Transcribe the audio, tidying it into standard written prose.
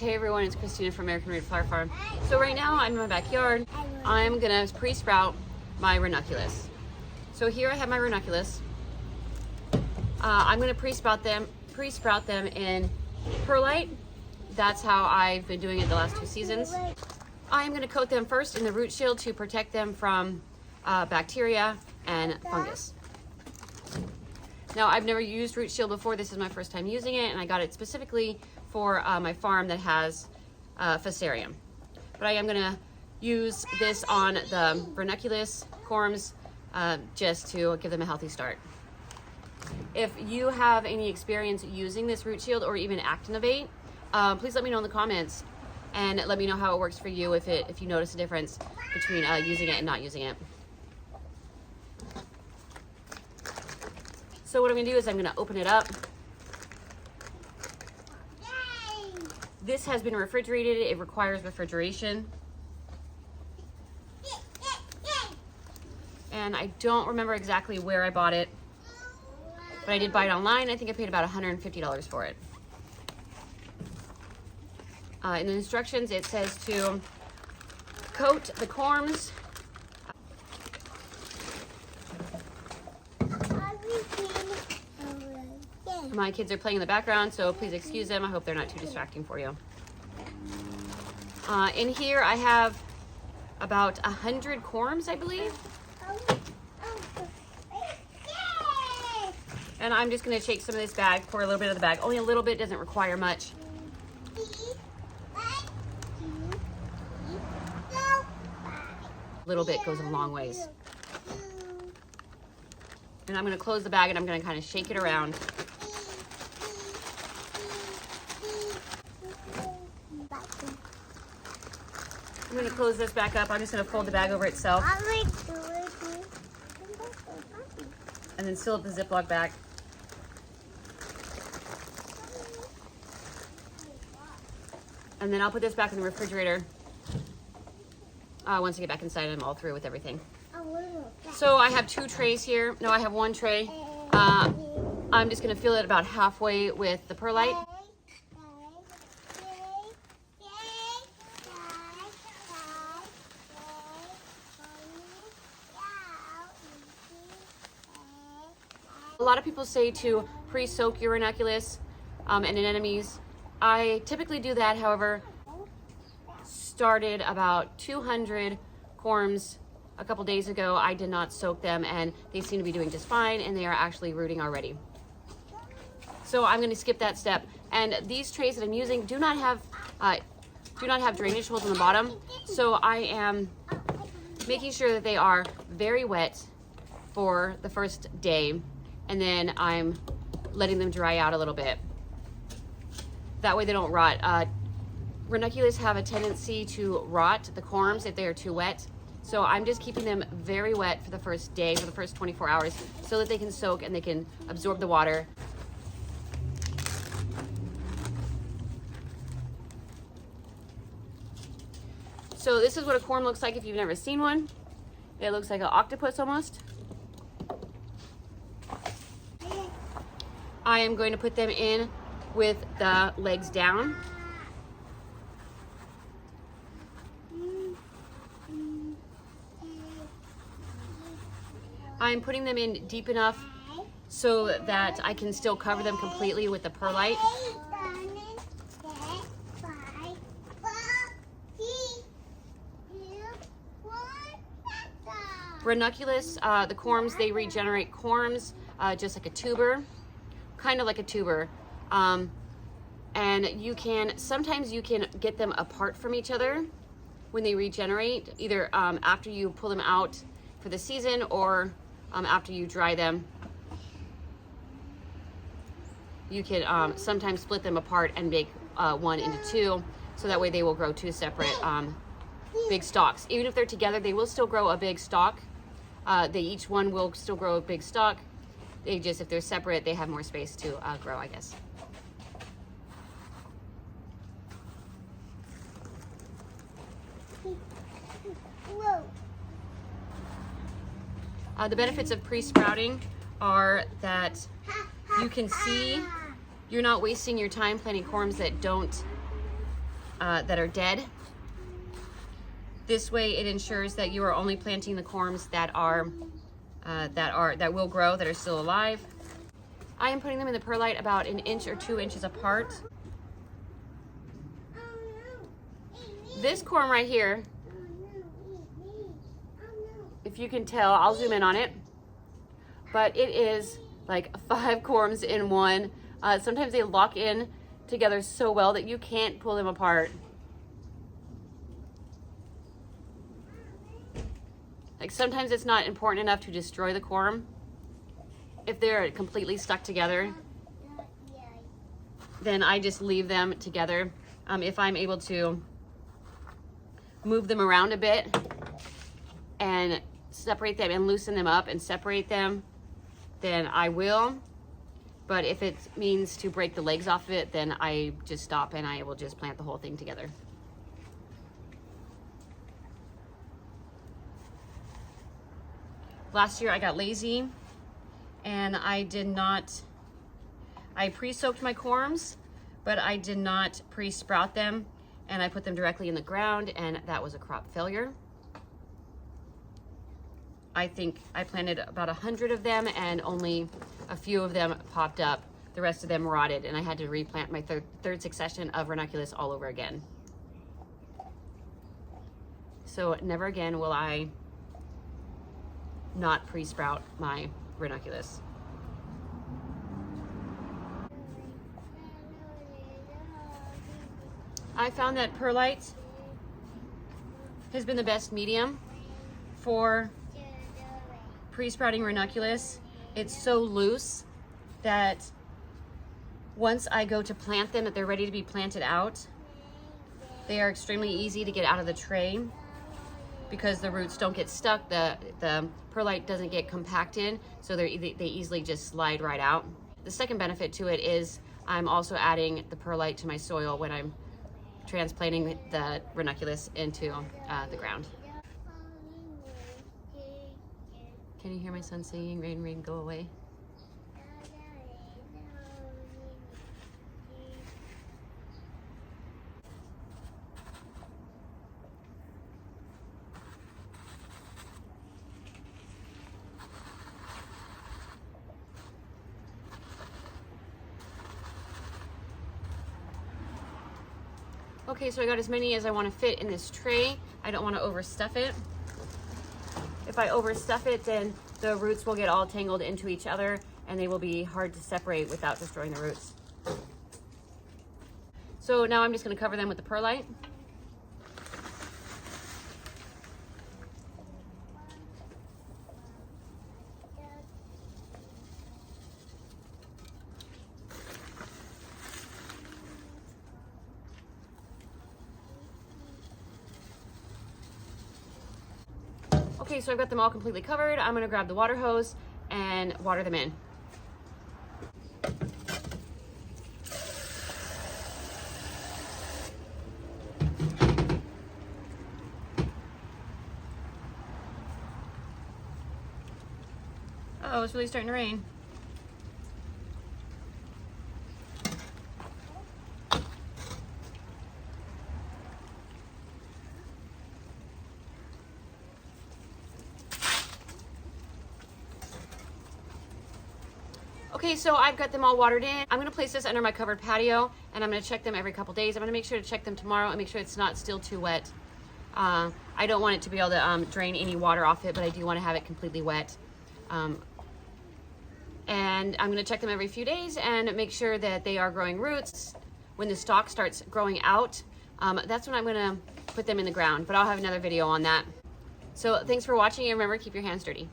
Hey everyone, it's Christina from American Red Flower Farm. So right now I'm in my backyard. I'm gonna pre-sprout my ranunculus. So here I have my ranunculus. I'm gonna pre-sprout them in perlite. That's how I've been doing it the last 2 seasons. I'm gonna coat them first in the root shield to protect them from bacteria and fungus. Now, I've never used root shield before. This is my first time using it, and I got it specifically for my farm that has fusarium. But I am gonna use this on the ranunculus corms just to give them a healthy start. If you have any experience using this root shield or even Activate, please let me know in the comments and let me know how it works for you if you notice a difference between using it and not using it. So what I'm gonna do is I'm gonna open it up. This has been refrigerated. It requires refrigeration. And I don't remember exactly where I bought it, but I did buy it online. I think I paid about $150 for it. In the instructions, it says to coat the corms. My kids are playing in the background, so please excuse them. I hope they're not too distracting for you. In here, I have about 100 corms, I believe. And I'm just gonna shake some of this bag, pour a little bit of the bag. Only a little bit, doesn't require much. A little bit goes a long ways. And I'm gonna close the bag and I'm gonna kind of shake it around. I'm gonna close this back up. I'm just gonna fold the bag over itself. And then seal up the Ziploc bag. And then I'll put this back in the refrigerator once I get back inside and I'm all through with everything. So I have 2 trays here. No, I have 1 tray. I'm just gonna fill it about halfway with the perlite. A lot of people say to pre-soak your ranunculus and anemones. I typically do that, however, started about 200 corms a couple days ago. I did not soak them and they seem to be doing just fine and they are actually rooting already. So I'm going to skip that step. And these trays that I'm using do not have drainage holes in the bottom. So I am making sure that they are very wet for the first day. And then I'm letting them dry out a little bit. That way they don't rot. Ranunculus have a tendency to rot, the corms, if they are too wet. So I'm just keeping them very wet for the first day, for the first 24 hours, so that they can soak and they can absorb the water. So this is what a corm looks like if you've never seen one. It looks like an octopus almost. I am going to put them in with the legs down. I'm putting them in deep enough so that I can still cover them completely with the perlite. Ranunculus, the corms, they regenerate corms just like a tuber. Kind of like a tuber. And sometimes you can get them apart from each other when they regenerate, either after you pull them out for the season or after you dry them. You can sometimes split them apart and make one into 2, so that way they will grow 2 separate big stalks. Even if they're together, they will still grow a big stalk. Each one will still grow a big stalk. They just, if they're separate, they have more space to grow, I guess. The benefits of pre-sprouting are that you can see you're not wasting your time planting corms that don't that are dead. This way it ensures that you are only planting the corms that will grow, that are still alive. I am putting them in the perlite about 1 inch or 2 inches apart. This corm right here, if you can tell, I'll zoom in on it, but it is like 5 corms in one. Sometimes they lock in together so well that you can't pull them apart. Like sometimes it's not important enough to destroy the corm. If they're completely stuck together, then I just leave them together. If I'm able to move them around a bit and separate them and loosen them up and separate them, then I will. But if it means to break the legs off of it, then I just stop and I will just plant the whole thing together. Last year I got lazy and I pre-soaked my corms, but I did not pre-sprout them, and I put them directly in the ground, and that was a crop failure. I think I planted about 100 of them and only a few of them popped up. The rest of them rotted, and I had to replant my third succession of ranunculus all over again. So never again will I not pre-sprout my ranunculus. I found that perlite has been the best medium for pre-sprouting ranunculus. It's so loose that once I go to plant them, that they're ready to be planted out, they are extremely easy to get out of the tray because the roots don't get stuck. The perlite doesn't get compacted, so they easily just slide right out. The second benefit to it is I'm also adding the perlite to my soil when I'm transplanting the ranunculus into the ground. Can you hear my son singing, "Rain, rain, go away"? Okay, so I got as many as I want to fit in this tray. I don't want to overstuff it. If I overstuff it, then the roots will get all tangled into each other and they will be hard to separate without destroying the roots. So now I'm just going to cover them with the perlite. Okay, so I've got them all completely covered. I'm gonna grab the water hose and water them in. Uh-oh, it's really starting to rain. Okay, so I've got them all watered in. I'm gonna place this under my covered patio and I'm gonna check them every couple days. I'm gonna make sure to check them tomorrow and make sure it's not still too wet. I don't want it to be able to drain any water off it, but I do wanna have it completely wet. And I'm gonna check them every few days and make sure that they are growing roots. When the stalk starts growing out, that's when I'm gonna put them in the ground, but I'll have another video on that. So thanks for watching, and remember, keep your hands dirty.